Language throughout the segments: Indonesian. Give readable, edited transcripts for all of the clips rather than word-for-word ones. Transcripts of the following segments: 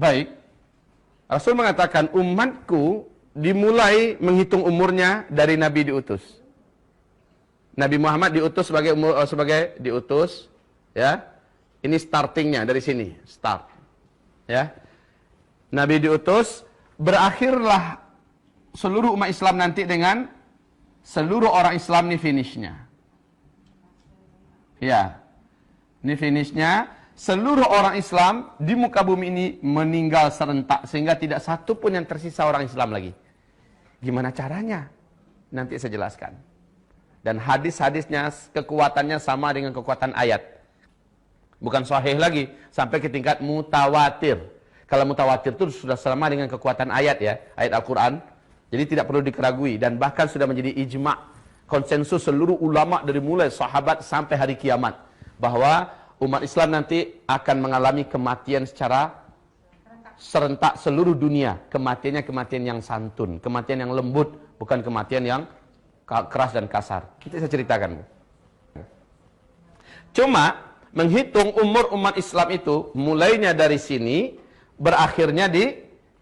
Baik. Rasul mengatakan umatku dimulai menghitung umurnya dari Nabi diutus. Nabi Muhammad diutus sebagai diutus, ya. Ini startingnya dari sini, start. Ya. Nabi diutus, berakhirlah seluruh umat Islam nanti dengan seluruh orang Islam, ini finishnya. Ya. Ini finishnya. Seluruh orang Islam di muka bumi ini meninggal serentak, sehingga tidak satu pun yang tersisa orang Islam lagi. Gimana caranya? Nanti saya jelaskan. Dan hadis-hadisnya kekuatannya sama dengan kekuatan ayat. Bukan sahih lagi, sampai ke tingkat mutawatir. Kalau mutawatir itu sudah sama dengan kekuatan ayat, ya, ayat Al-Quran. Jadi tidak perlu dikeragui, dan bahkan sudah menjadi ijma', konsensus seluruh ulama dari mulai sahabat sampai hari kiamat, bahwa umat Islam nanti akan mengalami kematian secara serentak seluruh dunia. Kematiannya kematian yang santun, kematian yang lembut, bukan kematian yang keras dan kasar. Nanti saya ceritakan. Cuma menghitung umur umat Islam itu mulainya dari sini, berakhirnya di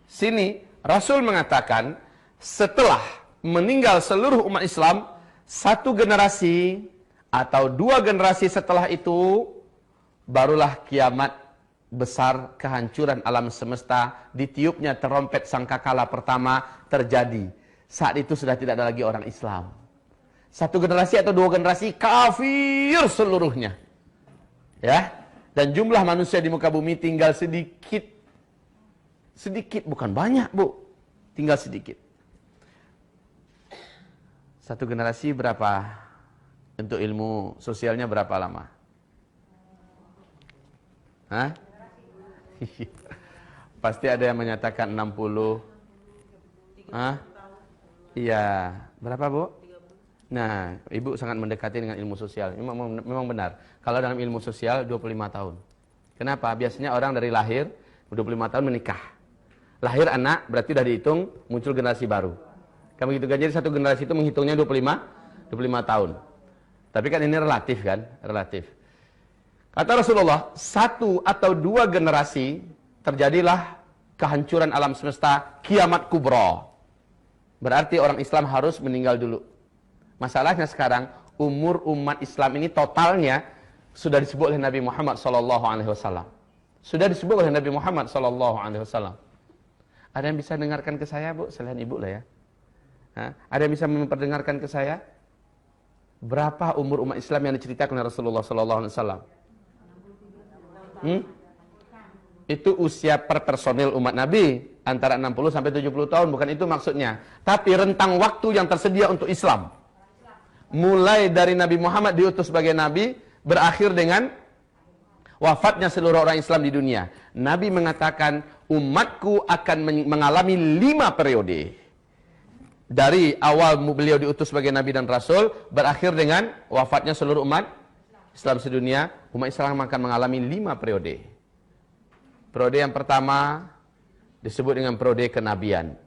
sini. Rasul mengatakan setelah meninggal seluruh umat Islam, satu generasi atau dua generasi setelah itu, barulah kiamat besar, kehancuran alam semesta, ditiupnya terompet sangkakala pertama terjadi. Saat itu sudah tidak ada lagi orang Islam. Satu generasi atau dua generasi kafir seluruhnya. Ya, dan jumlah manusia di muka bumi tinggal sedikit. Sedikit, bukan banyak, Bu. Tinggal sedikit. Satu generasi berapa? Untuk ilmu sosialnya berapa lama? Hah? Pasti ada yang menyatakan 60. Hah? Iya. Berapa, Bu? Nah, Ibu sangat mendekati dengan ilmu sosial. Memang benar. Kalau dalam ilmu sosial 25 tahun. Kenapa? Biasanya orang dari lahir 25 tahun menikah. Lahir anak berarti sudah dihitung muncul generasi baru. Kan begitu kan? Jadi satu generasi itu menghitungnya 25 tahun. Tapi kan ini relatif kan? Relatif. Kata Rasulullah, satu atau dua generasi terjadilah kehancuran alam semesta, kiamat kubra. Berarti orang Islam harus meninggal dulu. Masalahnya sekarang, umur umat Islam ini totalnya sudah disebut oleh Nabi Muhammad SAW. Sudah disebut oleh Nabi Muhammad SAW. Ada yang bisa dengarkan ke saya, Bu? Selain Ibu lah ya. Ada yang bisa memperdengarkan ke saya? Berapa umur umat Islam yang diceritakan oleh Rasulullah SAW? Itu usia per personil umat Nabi antara 60 sampai 70 tahun, bukan itu maksudnya. Tapi rentang waktu yang tersedia untuk Islam. Mulai dari Nabi Muhammad diutus sebagai nabi, berakhir dengan wafatnya seluruh orang Islam di dunia. Nabi mengatakan, umatku akan mengalami 5 periode. Dari awal beliau diutus sebagai nabi dan rasul, berakhir dengan wafatnya seluruh umat Islam sedunia, umat Islam akan mengalami 5 periode. Periode yang pertama disebut dengan periode kenabian.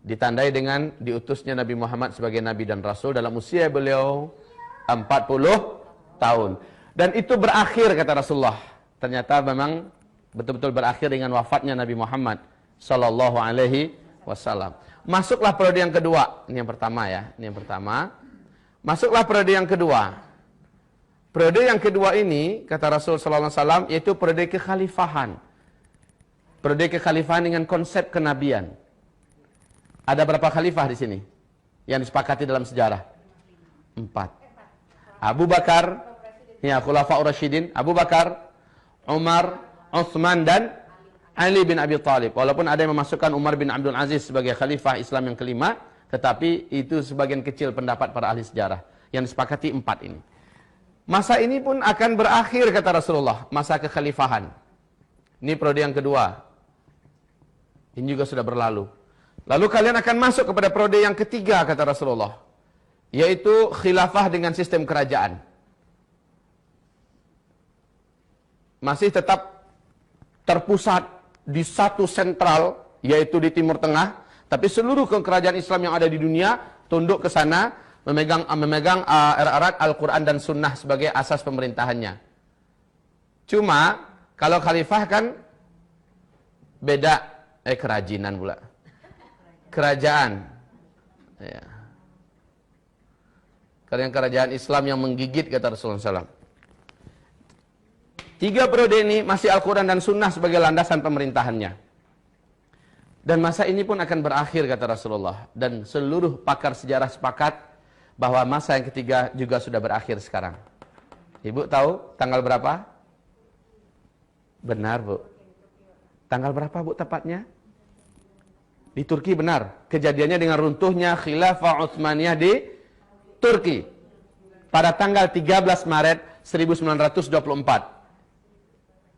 Ditandai dengan diutusnya Nabi Muhammad sebagai nabi dan rasul dalam usia beliau 40 tahun. Dan itu berakhir, kata Rasulullah. Ternyata memang betul-betul berakhir dengan wafatnya Nabi Muhammad sallallahu alaihi wasallam. Masuklah periode yang kedua. Ini yang pertama ya, ini yang pertama. Masuklah periode yang kedua. Periode yang kedua ini, kata Rasul sallallahu alaihi wasallam, yaitu periode kekhalifahan. Periode kekhalifahan dengan konsep kenabian. Ada berapa khalifah di sini yang disepakati dalam sejarah? 4. Abu Bakar, ya, Khulafaur Rasyidin, Abu Bakar, Umar, Utsman dan Ali bin Abi Thalib. Walaupun ada yang memasukkan Umar bin Abdul Aziz sebagai khalifah Islam yang kelima, tetapi itu sebagian kecil pendapat para ahli sejarah. Yang disepakati 4 ini. Masa ini pun akan berakhir, kata Rasulullah, masa kekhalifahan. Ini periode yang kedua. Ini juga sudah berlalu. Lalu kalian akan masuk kepada periode yang ketiga, kata Rasulullah, yaitu khilafah dengan sistem kerajaan. Masih tetap terpusat di satu sentral, yaitu di Timur Tengah, tapi seluruh kerajaan Islam yang ada di dunia tunduk ke sana, memegang erat-erat Al-Quran dan Sunnah sebagai asas pemerintahannya. Cuma kalau khalifah kan Beda. Kerajinan pula. Kerajaan. Ya. Karena kerajaan Islam yang menggigit, kata Rasulullah SAW. 3 periode ini masih Al-Quran dan Sunnah sebagai landasan pemerintahannya. Dan masa ini pun akan berakhir, kata Rasulullah. Dan seluruh pakar sejarah sepakat bahwa masa yang ketiga juga sudah berakhir sekarang. Ibu tahu tanggal berapa? Benar, Bu. Tanggal berapa, Bu, tepatnya? Di Turki, benar. Kejadiannya dengan runtuhnya Khilafah Utsmaniyah di Turki. Pada tanggal 13 Maret 1924.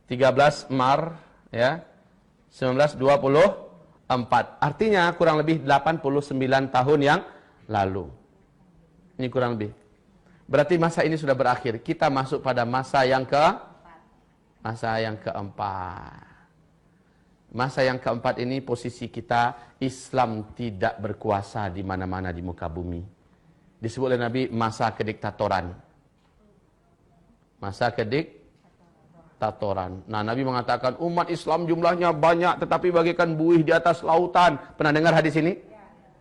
13 Maret ya 1924. Artinya kurang lebih 89 tahun yang lalu. Ini kurang lebih. Berarti masa ini sudah berakhir. Kita masuk pada masa yang keempat. Masa yang keempat ini posisi kita Islam tidak berkuasa di mana-mana di muka bumi. Disebut oleh Nabi masa kediktatoran. Masa kediktatoran. Nah, Nabi mengatakan umat Islam jumlahnya banyak tetapi bagaikan buih di atas lautan. Pernah dengar hadis ini?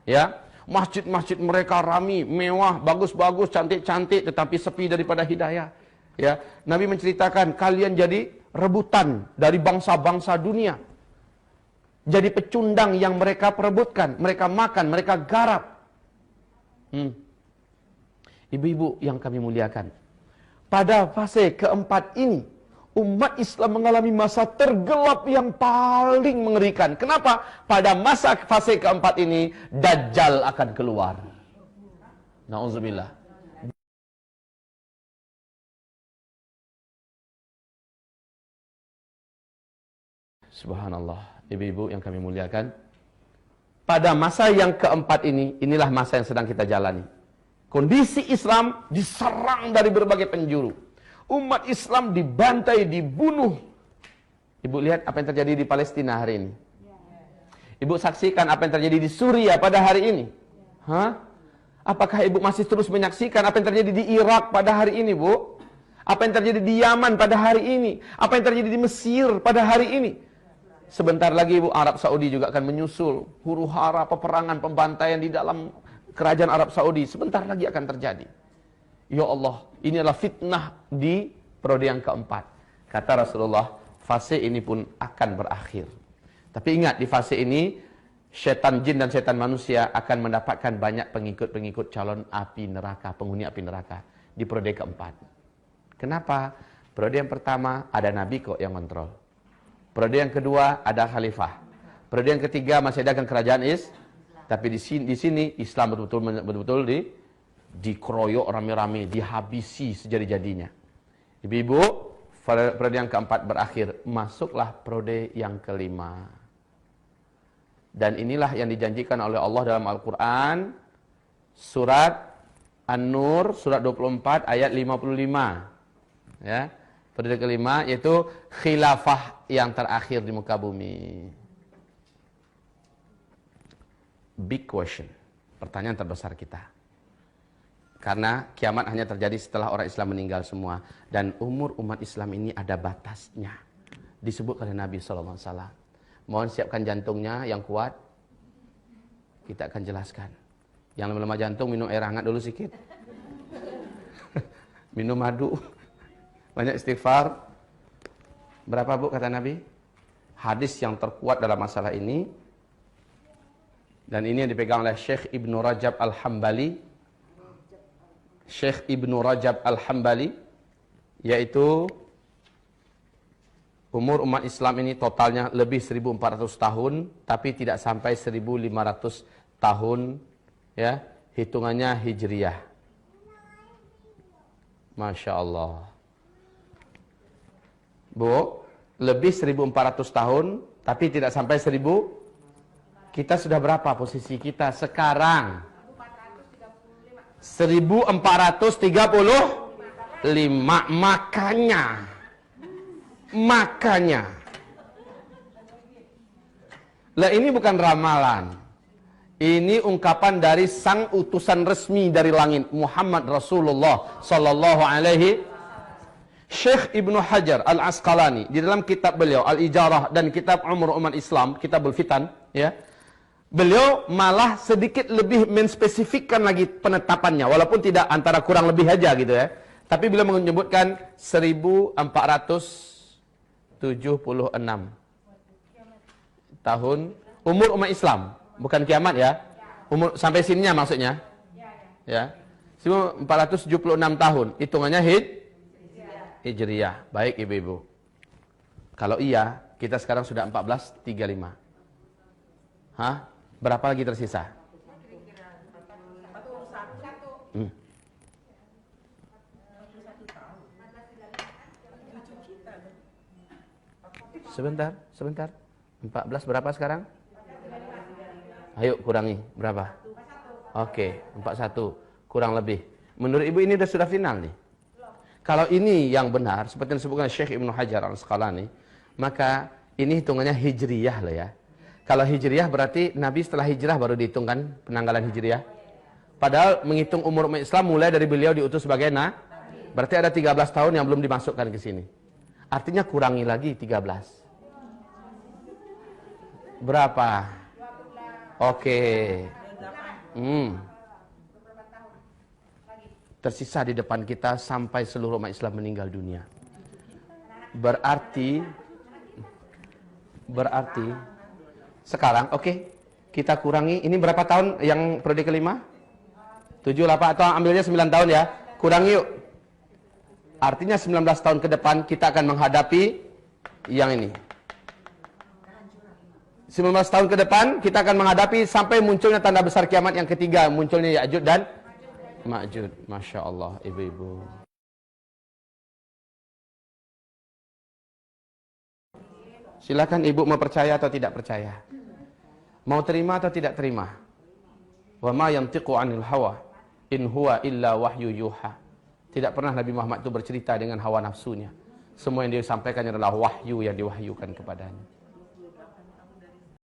Ya. Masjid-masjid mereka rami, mewah, bagus-bagus, cantik-cantik tetapi sepi daripada hidayah. Ya. Nabi menceritakan kalian jadi rebutan dari bangsa-bangsa dunia. Jadi pecundang yang mereka perebutkan, mereka makan, mereka garap. Ibu-ibu yang kami muliakan, pada fase keempat ini, umat Islam mengalami masa tergelap yang paling mengerikan. Kenapa? Pada masa fase keempat ini, Dajjal akan keluar. Na'udzubillah. Subhanallah. Ibu-ibu yang kami muliakan, pada masa yang keempat ini, inilah masa yang sedang kita jalani. Kondisi Islam diserang dari berbagai penjuru. Umat Islam dibantai, dibunuh. Ibu lihat apa yang terjadi di Palestina hari ini. Ibu saksikan apa yang terjadi di Suriah pada hari ini. Apakah ibu masih terus menyaksikan apa yang terjadi di Irak pada hari ini, Bu? Apa yang terjadi di Yaman pada hari ini? Apa yang terjadi di Mesir pada hari ini? Sebentar lagi, Bu, Arab Saudi juga akan menyusul. Huru-hara, peperangan, pembantaian di dalam kerajaan Arab Saudi. Sebentar lagi akan terjadi. Ya Allah, ini adalah fitnah di periode yang keempat. Kata Rasulullah, fase ini pun akan berakhir. Tapi ingat, di fase ini, setan jin dan setan manusia akan mendapatkan banyak pengikut-pengikut calon api neraka, penghuni api neraka. Di periode keempat. Kenapa? Periode yang pertama, ada Nabi kok yang kontrol. Periode yang kedua ada khalifah. Periode yang ketiga masih ada kerajaan tapi di sini Islam betul-betul dikeroyok rame-rame, dihabisi sejadi-jadinya. Ibu-ibu, periode yang keempat berakhir, masuklah periode yang kelima. Dan inilah yang dijanjikan oleh Allah dalam Al-Qur'an, surat An-Nur, surat 24 ayat 55. Ya. Periode kelima yaitu khilafah yang terakhir di muka bumi. Big question. Pertanyaan terbesar kita. Karena kiamat hanya terjadi setelah orang Islam meninggal semua. Dan umur umat Islam ini ada batasnya. Disebut oleh Nabi SAW. Mohon siapkan jantungnya yang kuat. Kita akan jelaskan. Yang lemah jantung minum air hangat dulu sedikit. Minum madu. Banyak istighfar. Berapa, Bu, kata Nabi? Hadis yang terkuat dalam masalah ini. Dan ini yang dipegang oleh Syekh Ibnu Rajab Al-Hambali. Syekh Ibnu Rajab Al-Hambali. Yaitu umur umat Islam ini totalnya lebih 1400 tahun. Tapi tidak sampai 1500 tahun. Ya, hitungannya Hijriyah. Masya Allah. Bu, lebih 1400 tahun, tapi tidak sampai 1000. Kita sudah berapa posisi kita sekarang? 1435. Makanya. Lah ini bukan ramalan. Ini ungkapan dari sang utusan resmi dari langit, Muhammad Rasulullah sallallahu alaihi. Syekh Ibnu Hajar Al-Asqalani di dalam kitab beliau Al-Ijarah dan kitab Umur Umat Islam, Kitabul Fitan, ya. Beliau malah sedikit lebih menspesifikkan lagi penetapannya, walaupun tidak antara kurang lebih aja gitu ya. Tapi beliau menyebutkan 1476 tahun umur umat Islam, bukan kiamat ya. Umur sampai sininya maksudnya. Ya. 1476 tahun, hitungannya Hijriyah. Baik ibu-ibu. Kalau iya, kita sekarang sudah 1435. Hah? Berapa lagi tersisa? Sebentar. 14 berapa sekarang? Ayo kurangi, berapa? Oke, 41. Kurang lebih. Menurut ibu ini sudah final nih. Kalau ini yang benar, seperti yang disebutkan Syekh Ibnu Hajar Al-Asqalani, maka ini hitungannya Hijriyah loh ya. Kalau Hijriyah berarti Nabi setelah hijrah baru dihitungkan penanggalan Hijriyah. Padahal menghitung umur umat Islam mulai dari beliau diutus sebagai berarti ada 13 tahun yang belum dimasukkan ke sini. Artinya kurangi lagi 13. Berapa? Oke. Tersisa di depan kita sampai seluruh umat Islam meninggal dunia. Berarti sekarang kita kurangi, ini berapa tahun yang periode kelima? 7, 8 atau ambilnya 9 tahun ya. Kurangi yuk. Artinya 19 tahun ke depan kita akan menghadapi yang ini. 19 tahun ke depan kita akan menghadapi sampai munculnya tanda besar kiamat yang ketiga, munculnya Ya'juj dan Ma'juj. Masya Allah ibu-ibu. Silakan ibu mau percaya atau tidak percaya. Mau terima atau tidak terima. Wa ma yantiqu 'anil hawa in huwa illa wahyu yuha. Tidak pernah Nabi Muhammad itu bercerita dengan hawa nafsunya. Semua yang dia sampaikan adalah wahyu yang diwahyukan kepadanya.